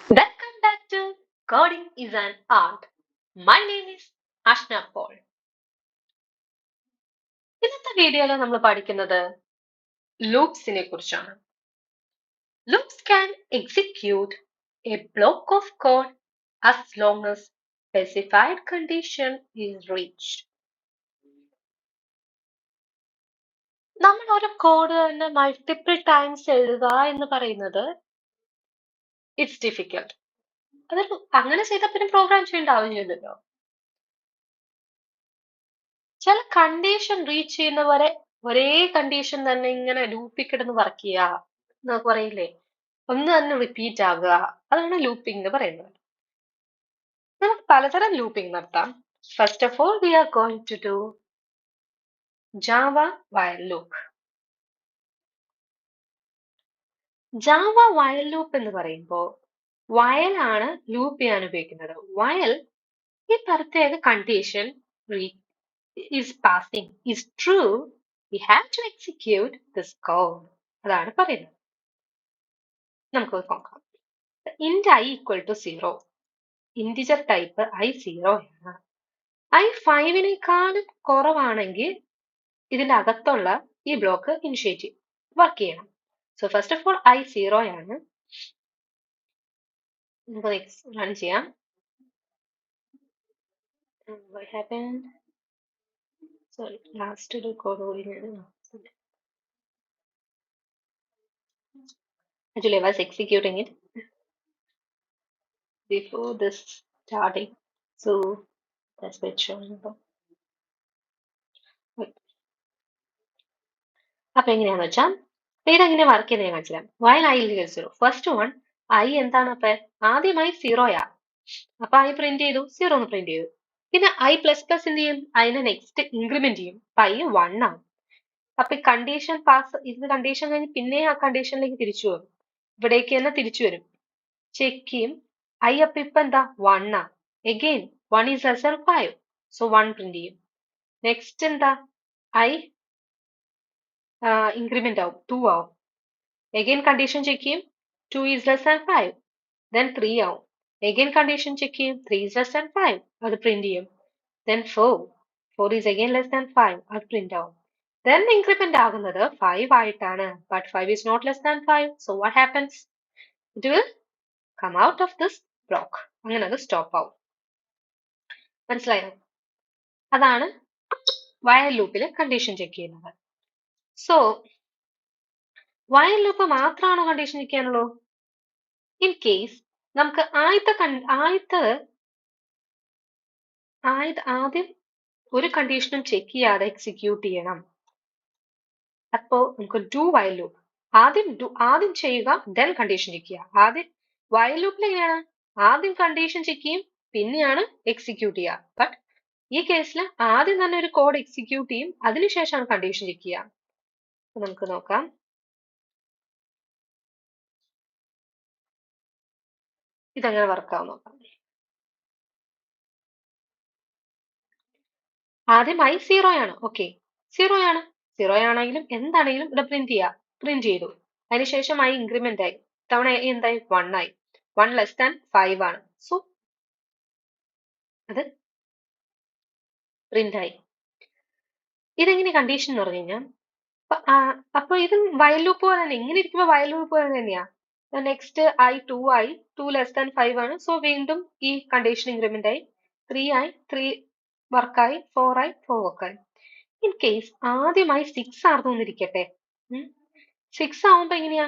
Welcome back to Coding is an Art. My name is Ashna Paul. ഇന്നത്തെ വീഡിയോയിൽ നമ്മൾ പഠിക്കുന്നത് ലൂപ്സിനെ കുറിച്ചാണ്. Loops can execute a block of code as long as specified condition is reached. നമ്മൾ ഒരു code തന്നെ multiple times എഴുതുക എന്ന് പറയുന്നത് ഇറ്റ്സ് ഡിഫിക്കൽട്ട്. അതൊരു അങ്ങനെ ചെയ്താൽ പിന്നെ പ്രോഗ്രാം ചെയ്യേണ്ട ആവശ്യമില്ലല്ലോ. ചില കണ്ടീഷൻ റീച്ച് ചെയ്യുന്നവരെ ഒരേ കണ്ടീഷൻ തന്നെ ഇങ്ങനെ ലൂപ്പിൽ കിടന്ന് വർക്ക് ചെയ്യുക എന്നൊക്കെ പറയില്ലേ, ഒന്ന് തന്നെ റിപ്പീറ്റ് ആകുക, അതാണ് ലൂപ്പിംഗ് എന്ന് പറയുന്നത്. നമുക്ക് പലതരം ലൂപ്പിംഗ് നടത്താം. First of all we are going to do Java while loop. Java while loop എന്ന് പറയുമ്പോൾ വയലാണ് ലൂപ്പ് ചെയ്യാൻ ഉപയോഗിക്കുന്നത്. വയൽ ഈ പ്രത്യേക condition is passing is true, we have to execute this code. അതാണ് പറയുന്നത്. നമുക്ക് നോക്കാം. int I equal to 0. Integer type I 0 ആണ്. I 5നേക്കാളും കുറവാണെങ്കിൽ ഇതിന്റെ അകത്തുള്ള ഈ ബ്ലോക്ക് ഇനിഷ്യേറ്റ് വർക്ക് ചെയ്യണം. So first of all I 0 ആണ്. നമുക്ക് റൺ ചെയ്യാം. What happened? Sorry, ലാസ്റ്റ് ഒരു കോഡ് കൂടി actually I was executing it before this starting, so that's why it's showing up. അപ്പൊ എങ്ങനെയാന്ന് വെച്ചാൽ ഇതെങ്ങനെ വർക്ക് ചെയ്യുന്നത് ഞാൻ കാണിച്ചുതരാം. വയൽ I is 0. First one I എന്താണ്? അപ്പൊ ആദ്യമായി 0 അപ്പൊ I പ്രിന്റ് ചെയ്തു, 0 എന്ന് പ്രിന്റ് ചെയ്തു. പിന്നെ I പ്ലസ് പ്ലസ് എന്ത് ചെയ്യും? അതിനെ നെക്സ്റ്റ് ഇൻക്രിമെന്റ് ചെയ്യും. അപ്പൊ I 1 ആവും. അപ്പൊ ഈ കണ്ടീഷൻ പാസ് ഇത് കണ്ടീഷൻ കഴിഞ്ഞ് പിന്നെ ആ കണ്ടീഷനിലേക്ക് തിരിച്ചു വരും. ഇവിടേക്ക് തന്നെ തിരിച്ചു വരും, ചെക്ക് ചെയ്യും. I അപ്പൊ ഇപ്പൊ എന്താ? 1 ആ. Again 1 is less than 5, so 1 print ചെയ്യും. നെക്സ്റ്റ് എന്താ? I ഇൻക്രിമെന്റ് ആവും, 2 ആവും. എഗെയിൻ കണ്ടീഷൻ ചെക്ക് ചെയ്യും, 2 is less than 5, then 3 ആവും. എഗെയിൻ കണ്ടീഷൻ ചെക്ക് ചെയ്യും, 3 is less than 5, അത് പ്രിന്റ് ചെയ്യും. then 4 is again less than 5, അത് പ്രിന്റ് ആവും. then ഇൻക്രിമെന്റ് ആകുന്നത് 5 ആയിട്ടാണ്, but 5 is not less than 5, so what happens? It will come out of this block. അങ്ങനെ അത് സ്റ്റോപ്പ് ആവും. മനസ്സിലായോ? അതാണ് വയൽ ലൂപ്പിൽ കണ്ടീഷൻ ചെക്ക് ചെയ്യുന്നത്. സോ വയൽ ലൂപ്പ് മാത്രമാണോ കണ്ടീഷൻ ചെക്ക് ചെയ്യാനുള്ളൂ? ഇൻ കേസ് നമുക്ക് ആദ്യം ഒരു കണ്ടീഷനും ചെക്ക് ചെയ്യാതെ എക്സിക്യൂട്ട് ചെയ്യണം. അപ്പോ നമുക്ക് ഡു വയൽ ലൂപ്പ് ആദ്യം ചെയ്യുക, ദെൻ കണ്ടീഷൻ ചെക്ക് ചെയ്യുക. ആദ്യം വയൽ ലൂപ്പിൽ എങ്ങനെയാണ്? ആദ്യം കണ്ടീഷൻ ചെക്ക് ചെയ്യും, പിന്നെയാണ് എക്സിക്യൂട്ട് ചെയ്യുക. ബട്ട് ഈ കേസിൽ ആദ്യം തന്നെ ഒരു കോഡ് എക്സിക്യൂട്ട് ചെയ്യും, അതിനുശേഷമാണ് കണ്ടീഷൻ ചെക്ക് ചെയ്യുക. നമുക്ക് നോക്കാം. ഇതെങ്ങനെ വർക്കാവും നോക്കാം. ആദ്യം I 0 ആണ്. ഓക്കെ, 0 ആണ്. 0 ആണെങ്കിലും എന്താണെങ്കിലും ഇവിടെ പ്രിന്റ് ചെയ്തു. അതിനുശേഷം I ഇൻക്രിമെന്റ് ആയി. തവണ എന്തായി? 1 ആയി. 1 ലെസ് ദാൻ 5 ആണ്. സോ അത് പ്രിന്റ് ആയി. ഇതെങ്ങനെ കണ്ടീഷൻ എന്ന് പറഞ്ഞു കഴിഞ്ഞാൽ, അപ്പൊ ഇത് വയൽ ലൂപ്പ് പോലെ തന്നെ, ഇങ്ങനെ ഇരിക്കുമ്പോൾ വയൽ ലൂപ്പ് പോലെ തന്നെയാ. നെക്സ്റ്റ് I 2 ആയി, 2 ലെസ് ദാൻ 5 ആണ്. സോ വീണ്ടും ഈ കണ്ടീഷൻ ഇൻക്രിമെന്റ് ആയി. 3 ആയി, 3 വർക്കായി. 4 ആയി, 4 വർക്കായി. ഇൻ കേസ് ആദ്യമായി 6 ആർന്നു എന്നിരിക്കട്ടെ. 6 ആവുമ്പോ എങ്ങനെയാ?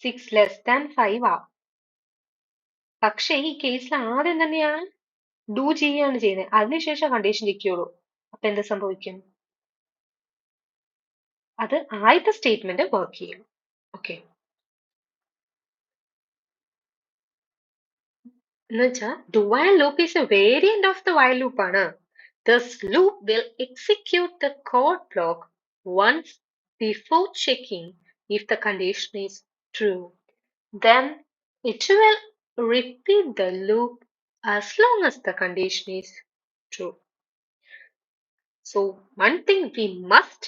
6 ലെസ് ദാൻ 5 ആവും. പക്ഷേ ഈ കേസിൽ ആദ്യം തന്നെയാണ് ഡു ചെയ്യാണ് ചെയ്യുന്നത്, അതിനുശേഷം കണ്ടീഷൻ ചെക്ക് ചെയ്യുള്ളൂ. അപ്പൊ എന്ത് സംഭവിക്കും? അത് ആദ്യത്തെ സ്റ്റേറ്റ്മെന്റ് വർക്ക് ചെയ്യും. ഓക്കെ, എന്ന് വെച്ചാൽ do while loop is A variant of the while loop ആണ്. This loop will execute the code block once before checking if the condition is true. Then it will repeat the loop as long as the condition is true. So one thing we must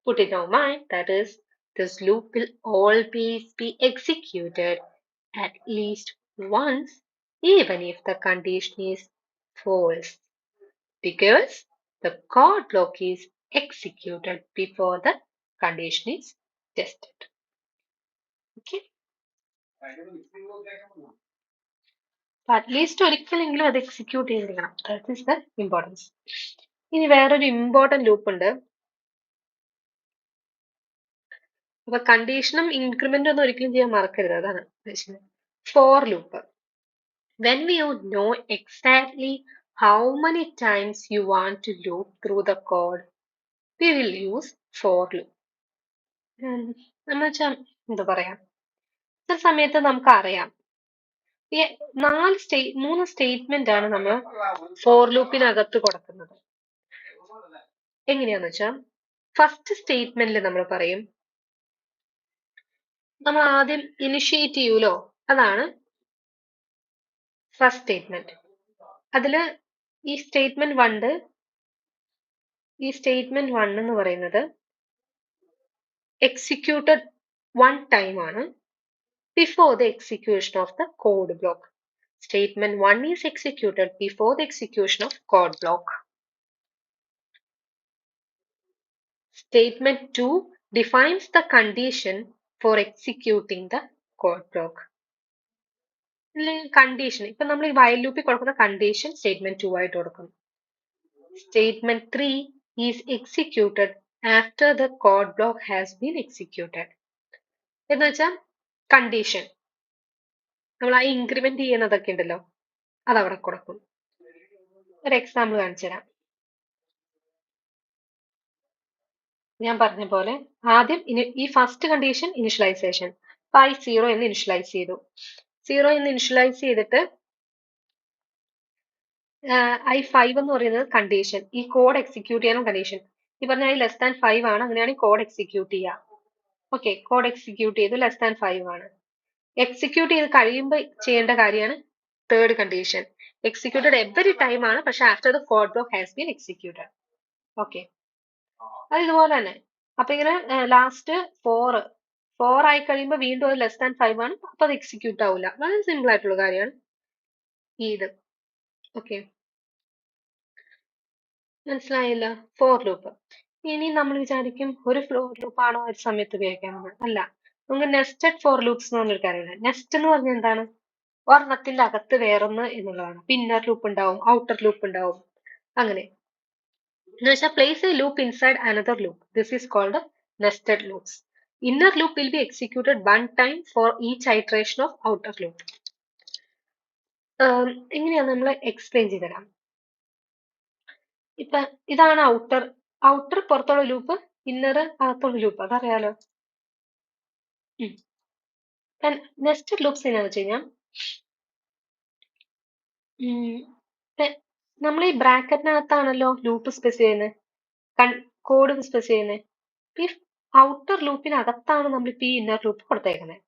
put in our mind, that is, this loop will always be executed at least once even if the condition is false, because the code block is executed before the condition is tested. Okay? At least ഒരിക്കലെങ്കിലും അത് execute ചെയ്തിരിക്കണം. That is the importance. ഇനി വേറൊരു important loop ഉണ്ട്. അപ്പൊ കണ്ടീഷനും ഇൻക്രിമെന്റും ഒന്നും ഒരിക്കലും ചെയ്യാൻ മറക്കരുത്. അതാണ് for loop. When you know exactly how many times you want to loop through the code, we will use for loop. എന്ന് വെച്ചാൽ എന്താ പറയാ, ചില സമയത്ത് നമുക്ക് അറിയാം ഈ മൂന്ന് സ്റ്റേറ്റ്മെന്റ് ആണ് നമ്മൾ ഫോർ ലൂപ്പിനകത്ത് കൊടുക്കുന്നത്. എങ്ങനെയാന്ന് വെച്ചാൽ ഫസ്റ്റ് സ്റ്റേറ്റ്മെന്റിൽ നമ്മൾ പറയും, നമ്മൾ ആദ്യം ഇനിഷ്യേറ്റ് ചെയ്യൂലോ, അതാണ് ഫസ്റ്റ് സ്റ്റേറ്റ്മെന്റ്. അതില് ഈ സ്റ്റേറ്റ്മെന്റ് വൺ എന്ന് പറയുന്നത് എക്സിക്യൂട്ടഡ് വൺ ടൈം ആണ് before the execution of the code block. Statement 1 is executed before the execution of code block. Statement 2 defines the condition for executing the code block. Condition ഇപ്പൊ നമ്മൾ ഈ while ലൂപ്പിൽ കൊടുക്കുന്ന condition statement 2 ആയിട്ട് കൊടുക്കും. Statement 3 is executed after the code block has been executed. എന്ന് വെച്ചാൽ condition നമ്മൾ ആ ഇൻക്രിമെന്റ് ചെയ്യുന്നതൊക്കെ ഉണ്ടല്ലോ, അതവിടെ കൊടുക്കും. ഒരു എക്സാമ്പിൾ കാണിച്ചു തരാം. ഞാൻ പറഞ്ഞ പോലെ ആദ്യം ഈ ഫസ്റ്റ് കണ്ടീഷൻ ഇനിഷ്യലൈസേഷൻ, അപ്പൊ i 0 എന്ന് ഇനിഷ്യലൈസ് ചെയ്തു. 0 എന്ന് ഇനിഷ്യലൈസ് ചെയ്തിട്ട് i5 എന്ന് പറയുന്നത് കണ്ടീഷൻ, ഈ കോഡ് എക്സിക്യൂട്ട് ചെയ്യാനും കണ്ടീഷൻ. ഈ പറഞ്ഞ i ലെസ് ദാൻ 5 ആണ്, അങ്ങനെയാണെങ്കിൽ കോഡ് എക്സിക്യൂട്ട് ചെയ്യുക. ഓക്കെ, കോഡ് എക്സിക്യൂട്ട് ചെയ്തു, ലെസ് ദാൻ 5 ആണ്. എക്സിക്യൂട്ട് ചെയ്ത് കഴിയുമ്പോൾ ചെയ്യേണ്ട കാര്യമാണ് third condition. Executed every time ആണ്, പക്ഷെ after the code block has been executed. Okay, അത് ഇതുപോലെ തന്നെ. അപ്പൊ ഇങ്ങനെ ലാസ്റ്റ് 4 ആയി കഴിയുമ്പോൾ വീണ്ടും അത് ലെസ് ദാൻ 5 ആണ്, അപ്പൊ അത് എക്സിക്യൂട്ട് ആവില്ല. വളരെ സിമ്പിൾ ആയിട്ടുള്ള കാര്യമാണ് ഇത്. ഓക്കെ, മനസ്സിലായില്ല? For loop. ഇനി നമ്മൾ വിചാരിക്കും ഒരു ഫോർ ലൂപ്പ് ആണോ ഒരു സമയത്ത് ഉപയോഗിക്കാമെന്ന്. അല്ല, നമുക്ക് നെസ്റ്റഡ് ഫോർ ലൂപ്സ് എന്ന് പറഞ്ഞൊരു കാര്യമില്ല. നെസ്റ്റ് എന്ന് പറഞ്ഞാൽ എന്താണ്? ഒരെണ്ണത്തിന്റെ അകത്ത് വേറൊന്ന് എന്നുള്ളതാണ്. ഇന്നർ ലൂപ്പ് ഉണ്ടാവും, ഔട്ടർ ലൂപ്പ് ഉണ്ടാവും, അങ്ങനെ. എന്ന് വെച്ചാൽ place a loop inside another loop. This is called nested loops. Inner loop will be executed one time for each iteration of outer loop. എങ്ങനെയാണ് നമ്മൾ എക്സ്പ്ലെയിൻ ചെയ്തുതരാം. ഇപ്പൊ ഇതാണ് ഔട്ടർ പുറത്തുള്ള ലൂപ്പ്, ഇന്നർ അകത്തുള്ള ലൂപ്പ്, അതറിയാലോ. നെസ്റ്റഡ് ലൂപ്സ് എങ്ങനെയാന്ന് വെച്ച് കഴിഞ്ഞാൽ നമ്മൾ ഈ ബ്രാക്കറ്റിനകത്താണല്ലോ ലൂപ്പ് സ്പെസിഫൈ ചെയ്യുന്നത്, കോഡ് സ്പെസിഫൈ ചെയ്യുന്നത്. ഈ ഔട്ടർ ലൂപ്പിനകത്താണ് നമ്മളിപ്പോ ഈ ഇന്നർ ലൂപ്പ് കൊടുത്തേക്കുന്നത്.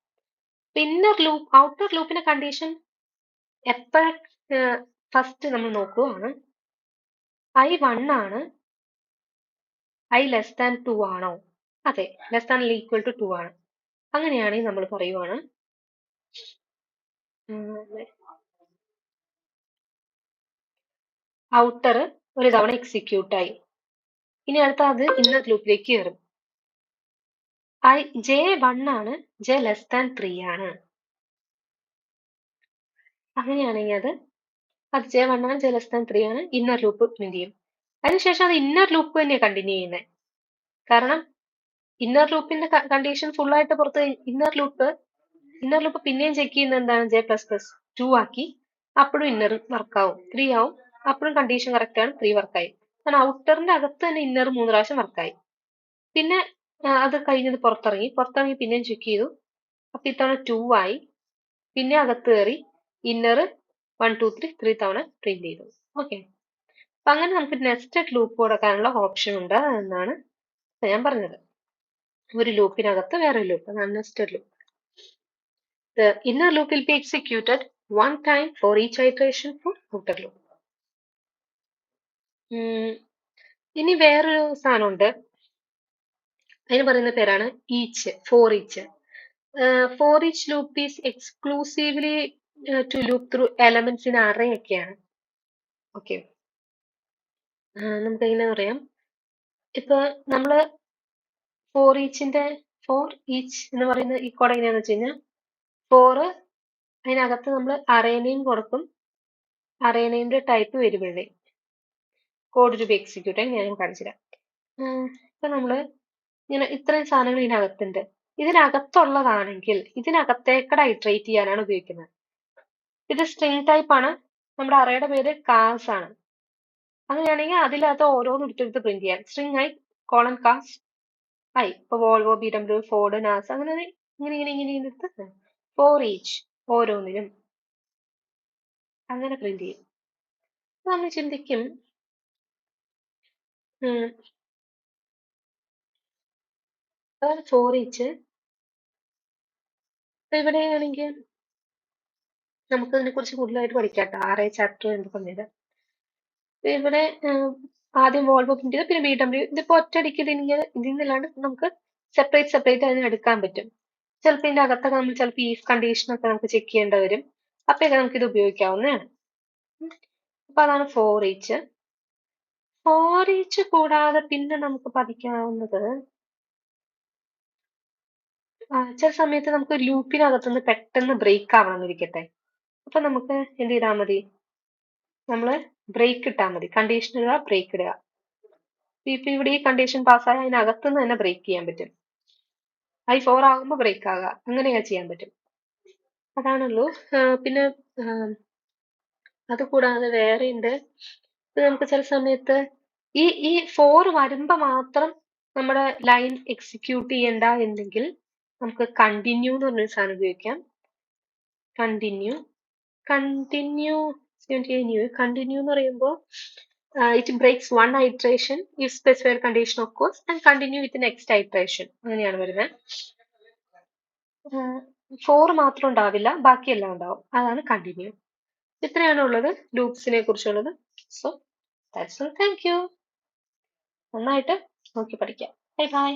ഔട്ടർ ലൂപ്പിന്റെ കണ്ടീഷൻ എപ്പോഴും ഫസ്റ്റ് നമ്മൾ നോക്കുവാണ്, i1 ആണ്, i ലെസ് ദാൻ 2 ആണോ? അതെ, ലെസ് ദാൻ ഈക്വൽ ടു 2 ആണ്. അങ്ങനെയാണെങ്കിൽ നമ്മൾ പറയുവാണ് ഔട്ടർ ഒരു തവണ എക്സിക്യൂട്ട് ആയി, ഇനി അടുത്ത അത് ഇന്നർ ലൂപ്പിലേക്ക് കയറും. j1 ആണ്, j ലെസ് ദാൻ 3 ആണ്. അങ്ങനെയാണെങ്കിൽ അത് j1 ആണ്, j ലെസ് ദാൻ 3 ആണ്, ഇന്നർ ലൂപ്പ് പ്രിന്റ് ചെയ്യും. അതിനുശേഷം അത് ഇന്നർ ലൂപ്പ് തന്നെ കണ്ടിന്യൂ ചെയ്യുന്നത്. കാരണം ഇന്നർ ലൂപ്പിന്റെ കണ്ടീഷൻ ഫുൾ ആയിട്ട് പുറത്ത് ഇന്നർ ലൂപ്പ് പിന്നെയും ചെക്ക് ചെയ്യുന്നത് എന്താണ്? j++2 ആക്കി, അപ്പോഴും ഇന്നർ വർക്കാവും, 3 ആവും, അപ്പോഴും കണ്ടീഷൻ കറക്റ്റ് ആണ്, 3 വർക്കായി. കാരണം ഔട്ടറിന്റെ അകത്ത് തന്നെ ഇന്നർ 3 പ്രാവശ്യം വർക്കായി. പിന്നെ അത് കഴിഞ്ഞത് പുറത്തിറങ്ങി പിന്നെയും ചെക്ക് ചെയ്തു, അപ്പൊ ഇത്തവണ 2 ആയി, പിന്നെ അകത്ത് കയറി ഇന്നർ 1 2 3 തവണ പ്രിന്റ് ചെയ്തു. ഓക്കെ, അപ്പൊ അങ്ങനെ നമുക്ക് നെസ്റ്റഡ് ലൂപ്പ് കൊടുക്കാനുള്ള ഓപ്ഷൻ ഉണ്ട് എന്നാണ് ഞാൻ പറഞ്ഞത്. ഒരു ലൂപ്പിനകത്ത് വേറൊരു ലൂപ്പ്, അതാണ് nested loop. The inner loop will be executed one time for each iteration for outer loop. ഇനി വേറൊരു സാധനമുണ്ട്, അതിന് പറയുന്ന പേരാണ് each, for each. For each loop is exclusively to loop through elements in array ഒക്കെയാണ്. Okay, നമുക്ക് എങ്ങനെ പറയാം, ഇപ്പൊ നമ്മള് ഫോർ ഈച്ച് എന്ന് പറയുന്ന ഈ കോഡ് എങ്ങനെയാന്ന് വെച്ച് കഴിഞ്ഞാൽ, ഫോറ് അതിനകത്ത് നമ്മൾ അറേ നെയിം കൊടുക്കും, അറേ നെയിമിന്റെ ടൈപ്പ് വേരിയബിൾ കോഡ് രൂപ എക്സിക്യൂട്ട് ആയി ഞാൻ കാണിച്ചു തരാം. ഇപ്പൊ നമ്മള് ഇങ്ങനെ ഇത്രയും സാധനങ്ങൾ ഇതിനകത്തുണ്ട്. ഇതിനകത്തുള്ളതാണെങ്കിൽ ഇതിനകത്തേക്കടെ ഇറ്ററേറ്റ് ചെയ്യാനാണ് ഉപയോഗിക്കുന്നത്. ഇത് സ്ട്രിംഗ് ടൈപ്പ് ആണ്. നമ്മുടെ അറേയുടെ പേര് കാസ് ആണ്. അങ്ങനെയാണെങ്കിൽ അതിനകത്ത് ഓരോന്നും എടുത്തെടുത്ത് പ്രിന്റ് ചെയ്യാം. String i colon cars i. ഇപ്പൊ വോൾവോ, BMW, ഫോർഡ്, നാസ, അങ്ങനെ ഇങ്ങനെ ഇങ്ങനെ ഇങ്ങനെ എടുത്ത് ഫോർ ഈച്ച് ഓരോന്നിനും അങ്ങനെ പ്രിന്റ് ചെയ്യും. നമ്മൾ ചിന്തിക്കും, ഫോർ ഈച്ച് ഇവിടെയാണെങ്കിൽ നമുക്ക് ഇതിനെ കുറിച്ച് കൂടുതലായിട്ട് പഠിക്കാട്ടോ. അറേ ചാപ്റ്റർ എന്ന് പറഞ്ഞത് ഇവിടെ ആദ്യം വോൾവോ പ്രിന്റ് ചെയ്ത് പിന്നെ BMW. ഇതിപ്പോ ഒറ്റയടിക്ക് ഇതിന്നല്ലാണ്ട് നമുക്ക് സെപ്പറേറ്റ് അതിന് എടുക്കാൻ പറ്റും. ചിലപ്പോൾ ഇതിന്റെ അകത്തൊക്കെ നമ്മൾ ചിലപ്പോൾ ഈഫ് കണ്ടീഷനൊക്കെ നമുക്ക് ചെക്ക് ചെയ്യേണ്ടി വരും. അപ്പോഴൊക്കെ നമുക്ക് ഇത് ഉപയോഗിക്കാവുന്നതാണ്. അപ്പൊ അതാണ് ഫോർ ഈച്ച്. ഫോർ ഈച്ച് കൂടാതെ പിന്നെ നമുക്ക് പഠിക്കാവുന്നത്, ചില സമയത്ത് നമുക്ക് ലൂപ്പിനകത്തുനിന്ന് പെട്ടെന്ന് ബ്രേക്ക് ആവണമെന്നിരിക്കട്ടെ. അപ്പൊ നമുക്ക് എന്ത് ചെയ്താൽ മതി, നമ്മള് ബ്രേക്ക് ഇട്ടാൽ മതി. കണ്ടീഷൻ ഇടുക, ബ്രേക്ക് ഇടുക. ഇപ്പൊ ഇവിടെ ഈ കണ്ടീഷൻ പാസ്സായ അതിനകത്തുനിന്ന് തന്നെ ബ്രേക്ക് ചെയ്യാൻ പറ്റും. I4 ആകുമ്പോൾ ബ്രേക്ക് ആകുക, അങ്ങനെയൊക്കെ ചെയ്യാൻ പറ്റും. അതാണുള്ളൂ. പിന്നെ അത് കൂടാതെ വേറെ ഉണ്ട്. നമുക്ക് ചില സമയത്ത് ഈ ഫോർ വരുമ്പോ മാത്രം നമ്മുടെ ലൈൻ എക്സിക്യൂട്ട് ചെയ്യണ്ട എന്നെങ്കിൽ നമുക്ക് കണ്ടിന്യൂ എന്ന് പറഞ്ഞൊരു സാധനം ഉപയോഗിക്കാം. കണ്ടിന്യൂ എന്ന് പറയുമ്പോൾ it breaks one iteration if specified condition of course and continue with the next iteration. അങ്ങനെയാണ് വരുന്നത്. ഫോർ മാത്രം ഉണ്ടാവില്ല, ബാക്കിയെല്ലാം ഉണ്ടാവും. അതാണ് കണ്ടിന്യൂ. ഇത്രയാണ് ഉള്ളത് ലൂപ്സിനെ കുറിച്ചുള്ളത്. So that's all. Thank you. നന്നായിട്ട് നോക്കി പഠിക്കാം. Bye by.